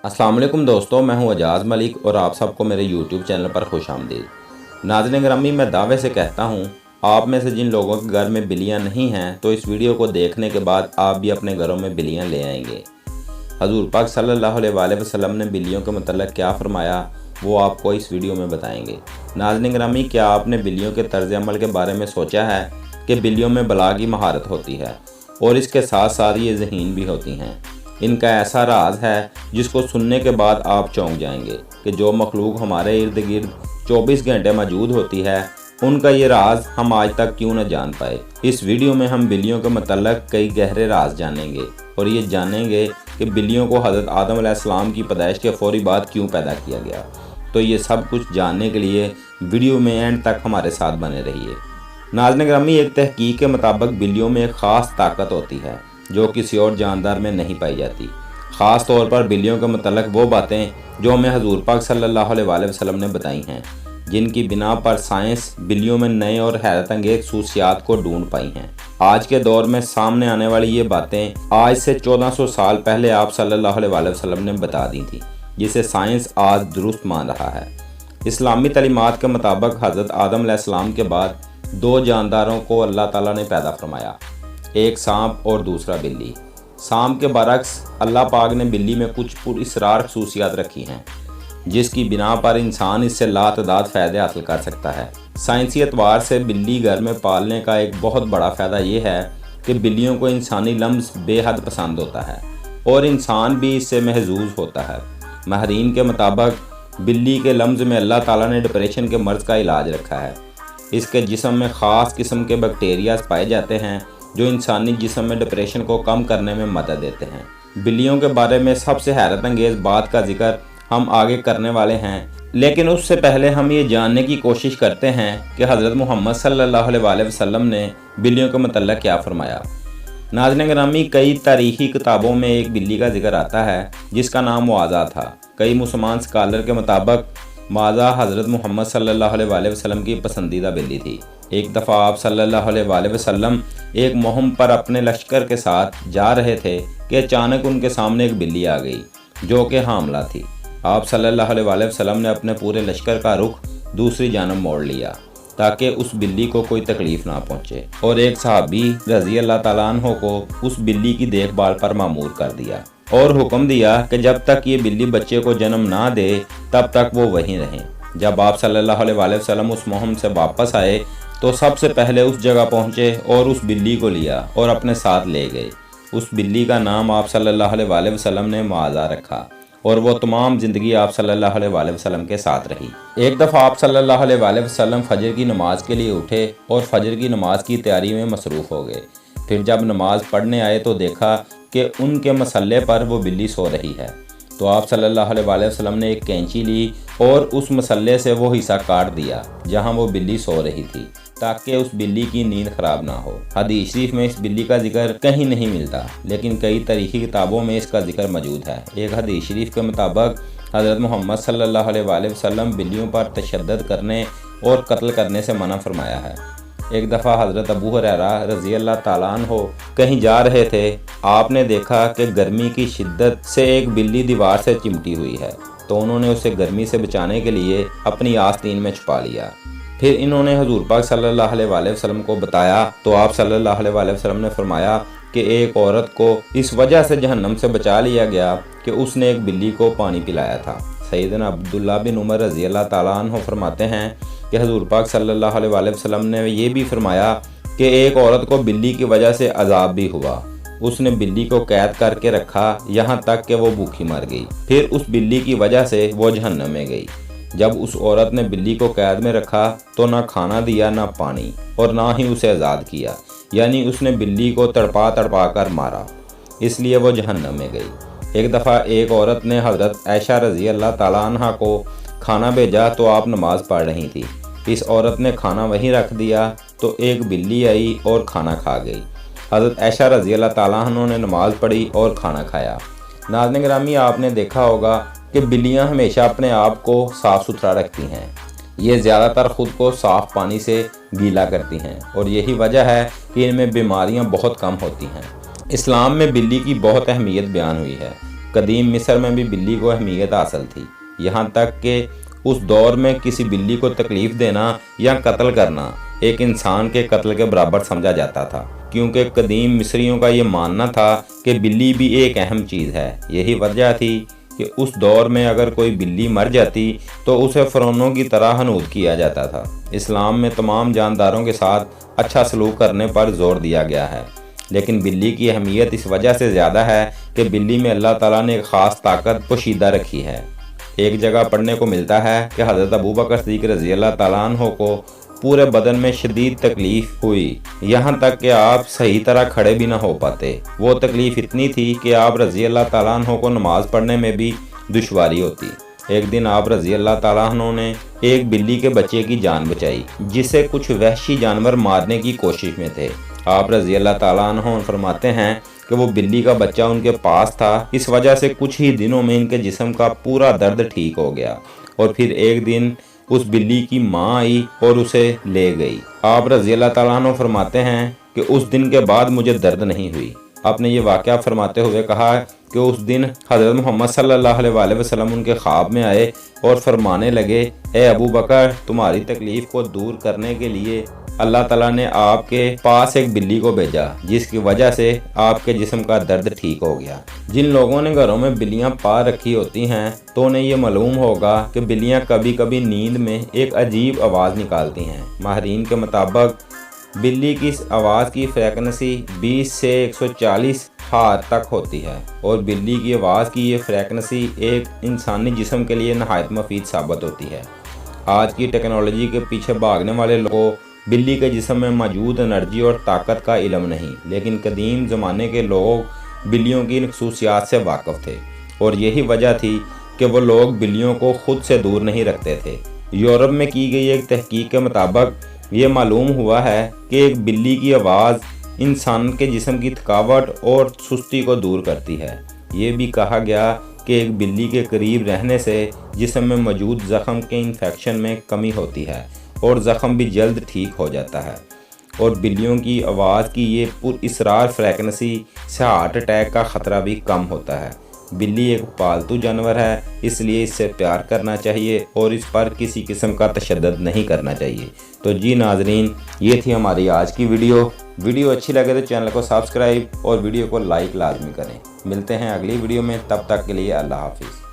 अस्सलाम वालेकुम दोस्तों, मैं हूं एजाज़ मलिक और आप सबको मेरे यूट्यूब चैनल पर खुश आमदीद। नाज़रीन ग्रामी, मैं दावे से कहता हूं, आप में से जिन लोगों के घर में बिल्लियां नहीं हैं तो इस वीडियो को देखने के बाद आप भी अपने घरों में बिल्लियां ले आएंगे। हजूर पाक सल्लल्लाहु अलैहि वसल्लम ने बिल्लियों के मतलब क्या फरमाया वो आपको इस वीडियो में बताएंगे। नाज़रीन ग्रामी, क्या आपने बिल्लियों के तर्ज अमल के बारे में सोचा है कि बिल्लियों में बला की महारत होती है और इसके साथ साथ ये ज़हीन भी होती हैं। इनका ऐसा राज है जिसको सुनने के बाद आप चौंक जाएंगे कि जो मखलूक हमारे इर्द गिर्द 24 घंटे मौजूद होती है उनका ये राज हम आज तक क्यों न जान पाए। इस वीडियो में हम बिल्लियों के मतलब कई गहरे राज जानेंगे और ये जानेंगे कि बिल्लियों को हज़रत आदम अलैहिस्सलाम की पैदाइश के फौरी बाद क्यों पैदा किया गया। तो ये सब कुछ जानने के लिए वीडियो में एंड तक हमारे साथ बने रहिए। नाज़रीन ग्रामी, एक तहकीक के मुताबिक बिल्लियों में एक ख़ास ताकत होती है जो किसी और जानदार में नहीं पाई जाती। ख़ास तौर पर बिल्लियों के मतलब वो बातें जो हमें हजूर पाक सल्लल्लाहु अलैहि वसल्लम ने बताई हैं, जिनकी बिना पर साइंस बिल्लियों में नए और हैरत अंगेज खसूसियात को ढूंढ पाई हैं। आज के दौर में सामने आने वाली ये बातें आज से 1400 साल पहले आप सल्लल्लाहु अलैहि वसल्लम ने बता दी थी, जिसे साइंस आज दुरुस्त मान रहा है। इस्लामी तालीमात के मुताबिक हज़रत आदम अलैहिस्सलाम के बाद 2 जानदारों को अल्लाह ताला ने पैदा फरमाया, एक सांप और दूसरा बिल्ली। सांप के बरक्स अल्लाह पाक ने बिल्ली में कुछ पुरअसरार खसूसियात रखी हैं जिसकी बिना पर इंसान इससे लातदाद फ़ायदे हासिल कर सकता है। साइंसी एतबार से बिल्ली घर में पालने का एक बहुत बड़ा फ़ायदा ये है कि बिल्लियों को इंसानी लम्स बेहद पसंद होता है और इंसान भी इससे महजूज होता है। माहिरीन के मुताबिक बिल्ली के लम्स में अल्लाह ताला ने डिप्रेशन के मर्ज़ का इलाज रखा है। इसके जिस्म में ख़ास किस्म के बैक्टीरियाज पाए जाते हैं जो इंसानी जिस्म में डिप्रेशन को कम करने में मदद देते हैं। बिल्लियों के बारे में सबसे हैरत अंगेज़ बात का जिक्र हम आगे करने वाले हैं, लेकिन उससे पहले हम ये जानने की कोशिश करते हैं कि हज़रत मोहम्मद सल्लल्लाहु अलैहि वसल्लम ने बिल्लियों के मतलब क्या फरमाया। नाज़रीन ग्रामी, कई तारीख़ी किताबों में एक बिल्ली का जिक्र आता है जिसका नाम मुआज़ा था। कई मुसलमान स्कॉलर के मुताबिक मुआज़ा हज़रत मोहम्मद सल्लल्लाहु अलैहि वसल्लम की पसंदीदा बिल्ली थी। एक दफ़ा आप सल्लल्लाहु अलैहि वसल्लम एक मुहिम पर अपने लश्कर के साथ जा रहे थे कि अचानक उनके सामने एक बिल्ली आ गई जो कि हामला थी। आप सल्लल्लाहु अलैहि वसल्लम ने अपने पूरे लश्कर का रुख दूसरी जानब मोड़ लिया ताकि उस बिल्ली को कोई तकलीफ़ ना पहुँचे और एक सहाबी रज़ी अल्लाह ताला अन्हो को उस बिल्ली की देखभाल पर मामूर कर दिया और हुक्म दिया कि जब तक ये बिल्ली बच्चे को जन्म ना दे तब तक वो वहीं रहें। जब आप सल्लल्लाहु अलैहि वसल्लम उस मुहिम से वापस आए तो सबसे पहले उस जगह पहुँचे और उस बिल्ली को लिया और अपने साथ ले गए। उस बिल्ली का नाम आप सल्लल्लाहु अलैहि वसल्लम ने मुआज़ा रखा और वो तमाम ज़िंदगी आप सल्लल्लाहु अलैहि वसल्लम के साथ रही। एक दफ़ा आप सल्लल्लाहु अलैहि वसल्लम फ़जर की नमाज़ के लिए उठे और फ़जर की नमाज़ की तैयारी में मसरूफ़ हो गए। फिर जब नमाज़ पढ़ने आए तो देखा कि उनके मसल्ले पर वो बिल्ली सो रही है। तो आप सल्लल्लाहु अलैहि वसल्लम ने एक कैंची ली और उस मसल्ले से वो हिस्सा काट दिया जहाँ वो बिल्ली सो रही थी ताकि उस बिल्ली की नींद ख़राब ना हो। हदीस शरीफ में इस बिल्ली का जिक्र कहीं नहीं मिलता, लेकिन कई तारीख़ी किताबों में इसका जिक्र मौजूद है। एक हदीस शरीफ के मुताबिक हज़रत मोहम्मद सल्लल्लाहु अलैहि वसल्लम बिल्लियों पर तशद्दुद करने और कत्ल करने से मना फरमाया है। एक दफ़ा हज़रत अबू हुरैरा रज़ी अल्लाह ताला अन्हो कहीं जा रहे थे। आपने देखा कि गर्मी की शिद्दत से एक बिल्ली दीवार से चिमटी हुई है, तो उन्होंने उसे गर्मी से बचाने के लिए अपनी आस्तीन में छुपा लिया। फिर इन्होंने हजूर पाक सल्लल्लाहु अलैहि वसल्लम को बताया तो आप सल्लल्लाहु अलैहि वसल्लम ने फरमाया कि एक औरत को इस वजह से जहन्नम से बचा लिया गया कि उसने एक बिल्ली को पानी पिलाया था। सैयदना अब्दुल्ला बिन उमर रज़ी अल्लाह ताला अन्हु फरमाते हैं कि हजूर पाक सल्लल्लाहु अलैहि वसल्लम ने ये भी फरमाया कि एक औरत को बिल्ली की वजह से अजाब भी हुआ। उसने बिल्ली को कैद करके रखा यहाँ तक कि वो भूखी मर गई। फिर उस बिल्ली की वजह से वो जहन्नम में गई। जब उस औरत ने बिल्ली को कैद में रखा तो ना खाना दिया, ना पानी, और ना ही उसे आज़ाद किया, यानी उसने बिल्ली को तड़पा तड़पा कर मारा, इसलिए वो जहन्नम में गई। एक दफ़ा एक औरत ने हज़रत आयशा रज़ी अल्लाह ताला अन्हा को खाना भेजा तो आप नमाज़ पढ़ रही थी। इस औरत ने खाना वहीं रख दिया तो एक बिल्ली आई और खाना खा गई। हज़रत आयशा रज़ी अल्लाह ताला अन्हा ने नमाज़ पढ़ी और खाना खाया। नाज़रीन ग्रामी, आपने देखा होगा कि बिल्लियां हमेशा अपने आप को साफ़ सुथरा रखती हैं। ये ज़्यादातर ख़ुद को साफ़ पानी से गीला करती हैं और यही वजह है कि इनमें बीमारियां बहुत कम होती हैं। इस्लाम में बिल्ली की बहुत अहमियत बयान हुई है। قدیم مصر میں بھی بلی کو اہمیت حاصل تھی، یہاں تک کہ اس دور میں کسی بلی کو تکلیف دینا یا قتل کرنا ایک انسان کے قتل کے برابر سمجھا جاتا تھا، کیونکہ قدیم مصریوں کا یہ ماننا تھا کہ بلی بھی ایک اہم چیز ہے۔ یہی وجہ تھی کہ اس دور میں اگر کوئی بلی مر جاتی تو اسے فرعونوں کی طرح حنوط کیا جاتا تھا۔ اسلام میں تمام جانداروں کے ساتھ اچھا سلوک کرنے پر زور دیا گیا ہے، لیکن بلی کی اہمیت اس وجہ سے زیادہ ہے کہ بلی میں اللہ تعالیٰ نے ایک خاص طاقت پوشیدہ رکھی ہے۔ ایک جگہ پڑھنے کو ملتا ہے کہ حضرت ابوبکر صدیق رضی اللہ تعالیٰ عنہ کو پورے بدن میں شدید تکلیف ہوئی، یہاں تک کہ آپ صحیح طرح کھڑے بھی نہ ہو پاتے۔ وہ تکلیف اتنی تھی کہ آپ رضی اللہ تعالیٰ عنہ کو نماز پڑھنے میں بھی دشواری ہوتی۔ ایک دن آپ رضی اللہ تعالیٰ عنہ نے ایک بلی کے بچے کی جان بچائی، جسے کچھ وحشی جانور مارنے کی کوشش میں تھے۔ آپ رضی اللہ تعالیٰ عنہ فرماتے ہیں کہ وہ بلی کا بچہ ان کے پاس تھا، اس وجہ سے کچھ ہی دنوں میں ان کے جسم کا پورا درد ٹھیک ہو گیا، اور پھر ایک دن اس بلی کی ماں آئی اور اسے لے گئی۔ آپ رضی اللہ تعالیٰ عنہ فرماتے ہیں کہ اس دن کے بعد مجھے درد نہیں ہوئی۔ آپ نے یہ واقعہ فرماتے ہوئے کہا کہ اس دن حضرت محمد صلی اللہ علیہ وآلہ وسلم ان کے خواب میں آئے اور فرمانے لگے، اے ابو بکر، تمہاری تکلیف کو دور کرنے کے لیے اللہ تعالیٰ نے آپ کے پاس ایک بلی کو بھیجا، جس کی وجہ سے آپ کے جسم کا درد ٹھیک ہو گیا۔ جن لوگوں نے گھروں میں بلیاں پال رکھی ہوتی ہیں تو انہیں یہ معلوم ہوگا کہ بلیاں کبھی کبھی نیند میں ایک عجیب آواز نکالتی ہیں۔ ماہرین کے مطابق بلی کی اس آواز کی فریکوینسی 20 سے 140 ہارٹز تک ہوتی ہے، اور بلی کی آواز کی یہ فریکوینسی ایک انسانی جسم کے لیے نہایت مفید ثابت ہوتی ہے۔ آج کی ٹیکنالوجی کے پیچھے بھاگنے والے لوگوں بلی کے جسم میں موجود انرجی اور طاقت کا علم نہیں، لیکن قدیم زمانے کے لوگ بلیوں کی ان خصوصیات سے واقف تھے، اور یہی وجہ تھی کہ وہ لوگ بلیوں کو خود سے دور نہیں رکھتے تھے۔ یورپ میں کی گئی ایک تحقیق کے مطابق یہ معلوم ہوا ہے کہ ایک بلی کی آواز انسان کے جسم کی تھکاوٹ اور سستی کو دور کرتی ہے۔ یہ بھی کہا گیا کہ ایک بلی کے قریب رہنے سے جسم میں موجود زخم کے انفیکشن میں کمی ہوتی ہے اور زخم بھی جلد ٹھیک ہو جاتا ہے، اور بلیوں کی آواز کی یہ پر اسرار فریکوینسی سے ہارٹ اٹیک کا خطرہ بھی کم ہوتا ہے۔ بلی ایک پالتو جانور ہے، اس لیے اس سے پیار کرنا چاہیے اور اس پر کسی قسم کا تشدد نہیں کرنا چاہیے۔ تو جی ناظرین، یہ تھی ہماری آج کی ویڈیو اچھی لگے تو چینل کو سبسکرائب اور ویڈیو کو لائک لازمی کریں۔ ملتے ہیں اگلی ویڈیو میں، تب تک کے لیے اللہ حافظ۔